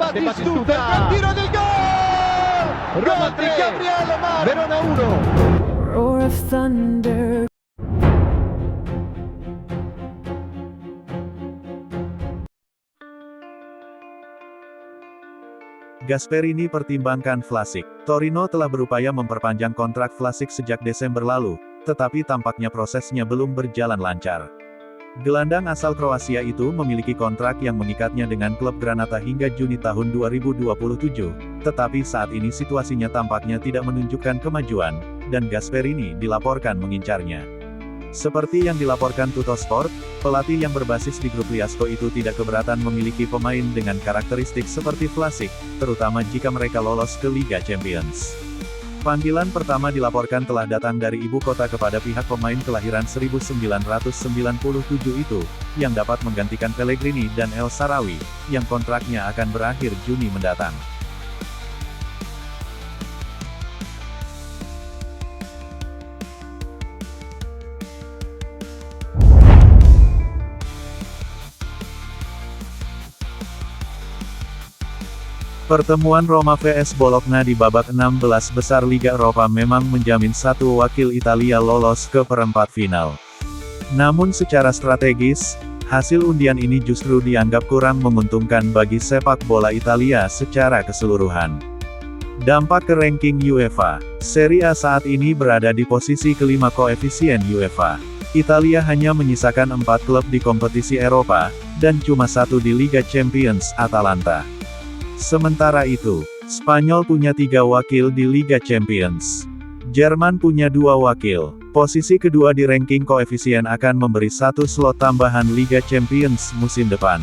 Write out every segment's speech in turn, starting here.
Batistuta, il tiro del gol! Gol di Gabriele Mar, Verona 1. Roar of thunder. Gasperini pertimbangkan Vlasic. Torino telah berupaya memperpanjang kontrak Vlasic sejak Desember lalu, tetapi tampaknya prosesnya belum berjalan lancar. Gelandang asal Kroasia itu memiliki kontrak yang mengikatnya dengan klub Granata hingga Juni tahun 2027, tetapi saat ini situasinya tampaknya tidak menunjukkan kemajuan, dan Gasperini dilaporkan mengincarnya. Seperti yang dilaporkan Tuttosport, pelatih yang berbasis di grup Liasco itu tidak keberatan memiliki pemain dengan karakteristik seperti Vlasic, terutama jika mereka lolos ke Liga Champions. Panggilan pertama dilaporkan telah datang dari ibu kota kepada pihak pemain kelahiran 1997 itu, yang dapat menggantikan Pellegrini dan El Shaarawy, yang kontraknya akan berakhir Juni mendatang. Pertemuan Roma vs Bologna di babak 16 besar Liga Eropa memang menjamin satu wakil Italia lolos ke perempat final. Namun secara strategis, hasil undian ini justru dianggap kurang menguntungkan bagi sepak bola Italia secara keseluruhan. Dampak ke ranking UEFA, Serie A saat ini berada di posisi kelima koefisien UEFA. Italia hanya menyisakan 4 klub di kompetisi Eropa, dan cuma 1 di Liga Champions, Atalanta. Sementara itu, Spanyol punya 3 wakil di Liga Champions. Jerman punya 2 wakil. Posisi kedua di ranking koefisien akan memberi 1 slot tambahan Liga Champions musim depan.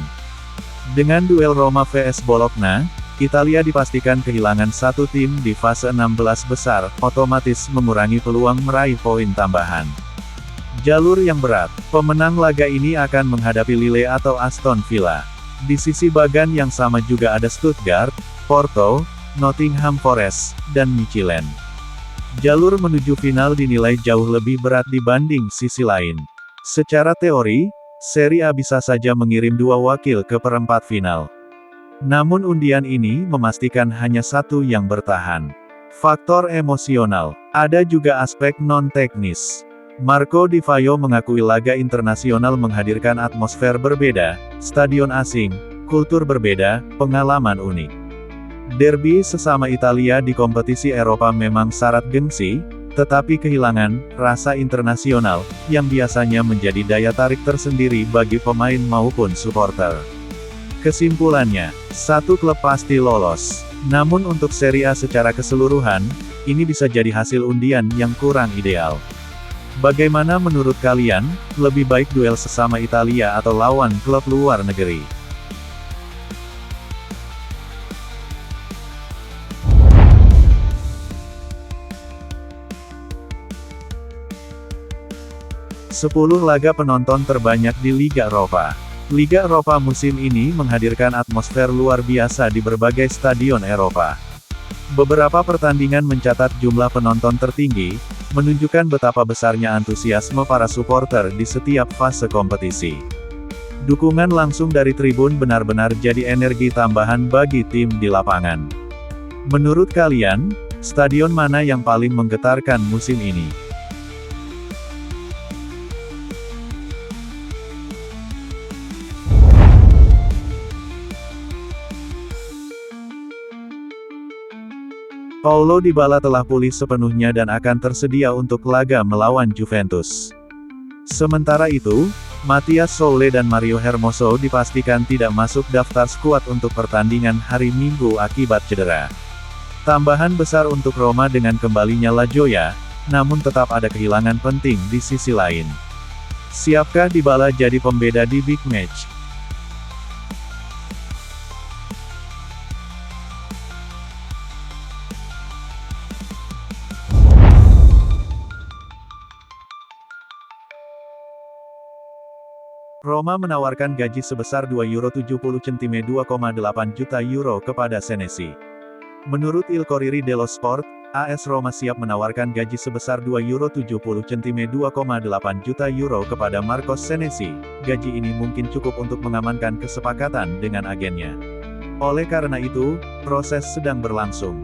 Dengan duel Roma vs Bologna, Italia dipastikan kehilangan 1 tim di fase 16 besar, otomatis mengurangi peluang meraih poin tambahan. Jalur yang berat, pemenang laga ini akan menghadapi Lille atau Aston Villa. Di sisi bagan yang sama juga ada Stuttgart, Porto, Nottingham Forest, dan Michelin. Jalur menuju final dinilai jauh lebih berat dibanding sisi lain. Secara teori, Serie A bisa saja mengirim 2 wakil ke perempat final. Namun undian ini memastikan hanya 1 yang bertahan. Faktor emosional, ada juga aspek non-teknis. Marco Di Vaio mengakui laga internasional menghadirkan atmosfer berbeda, stadion asing, kultur berbeda, pengalaman unik. Derby sesama Italia di kompetisi Eropa memang syarat gengsi, tetapi kehilangan rasa internasional, yang biasanya menjadi daya tarik tersendiri bagi pemain maupun supporter. Kesimpulannya, 1 klub pasti lolos. Namun untuk Serie A secara keseluruhan, ini bisa jadi hasil undian yang kurang ideal. Bagaimana menurut kalian, lebih baik duel sesama Italia atau lawan klub luar negeri? Sepuluh laga penonton terbanyak di Liga Eropa. Liga Eropa musim ini menghadirkan atmosfer luar biasa di berbagai stadion Eropa. Beberapa pertandingan mencatat jumlah penonton tertinggi, menunjukkan betapa besarnya antusiasme para supporter di setiap fase kompetisi. Dukungan langsung dari tribun benar-benar jadi energi tambahan bagi tim di lapangan. Menurut kalian, stadion mana yang paling menggetarkan musim ini? Paulo Dybala telah pulih sepenuhnya dan akan tersedia untuk laga melawan Juventus. Sementara itu, Matias Soule dan Mario Hermoso dipastikan tidak masuk daftar skuad untuk pertandingan hari Minggu akibat cedera. Tambahan besar untuk Roma dengan kembalinya La Gioia, namun tetap ada kehilangan penting di sisi lain. Siapkah Dybala jadi pembeda di big match? Roma menawarkan gaji sebesar €270 2,8 juta kepada Senesi. Menurut Il Corriere dello Sport, AS Roma siap menawarkan gaji sebesar €270 2,8 juta kepada Marcos Senesi. Gaji ini mungkin cukup untuk mengamankan kesepakatan dengan agennya. Oleh karena itu, proses sedang berlangsung.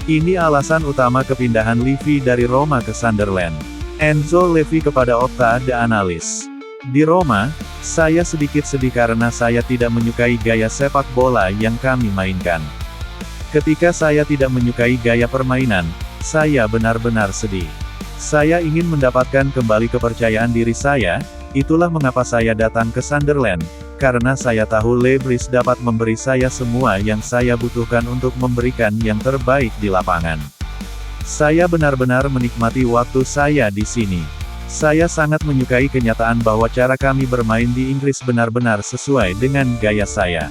Ini alasan utama kepindahan Levy dari Roma ke Sunderland. Enzo Levy kepada Opta The Analyst. Di Roma, saya sedikit sedih karena saya tidak menyukai gaya sepak bola yang kami mainkan. Ketika saya tidak menyukai gaya permainan, saya benar-benar sedih. Saya ingin mendapatkan kembali kepercayaan diri saya, itulah mengapa saya datang ke Sunderland, karena saya tahu Le Bris dapat memberi saya semua yang saya butuhkan untuk memberikan yang terbaik di lapangan. Saya benar-benar menikmati waktu saya di sini. Saya sangat menyukai kenyataan bahwa cara kami bermain di Inggris benar-benar sesuai dengan gaya saya.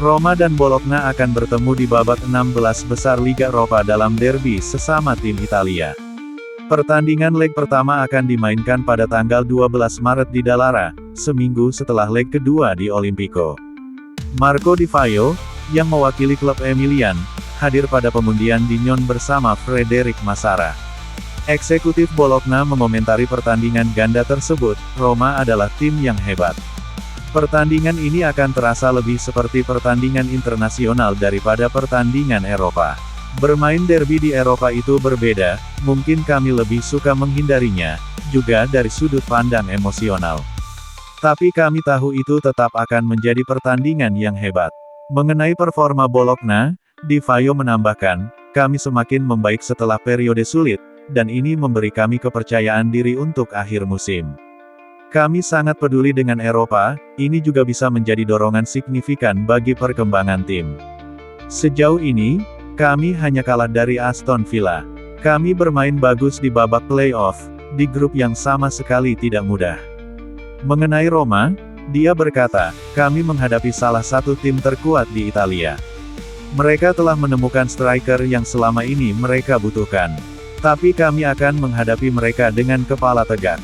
Roma dan Bologna akan bertemu di babak 16 besar Liga Eropa dalam derby sesama tim Italia. Pertandingan leg pertama akan dimainkan pada tanggal 12 Maret di Dallara, seminggu setelah leg kedua di Olimpico. Marco Di Vaio, yang mewakili klub Emilian, hadir pada pengundian di Nyon bersama Frederic Massara. Eksekutif Bologna mengomentari pertandingan ganda tersebut, Roma adalah tim yang hebat. Pertandingan ini akan terasa lebih seperti pertandingan internasional daripada pertandingan Eropa. Bermain derby di Eropa itu berbeda, mungkin kami lebih suka menghindarinya, juga dari sudut pandang emosional. Tapi kami tahu itu tetap akan menjadi pertandingan yang hebat. Mengenai performa Bologna, Di Vaio menambahkan, kami semakin membaik setelah periode sulit, dan ini memberi kami kepercayaan diri untuk akhir musim. Kami sangat peduli dengan Eropa, ini juga bisa menjadi dorongan signifikan bagi perkembangan tim. Sejauh ini, kami hanya kalah dari Aston Villa. Kami bermain bagus di babak playoff, di grup yang sama sekali tidak mudah. Mengenai Roma, dia berkata, kami menghadapi salah satu tim terkuat di Italia. Mereka telah menemukan striker yang selama ini mereka butuhkan. Tapi kami akan menghadapi mereka dengan kepala tegak.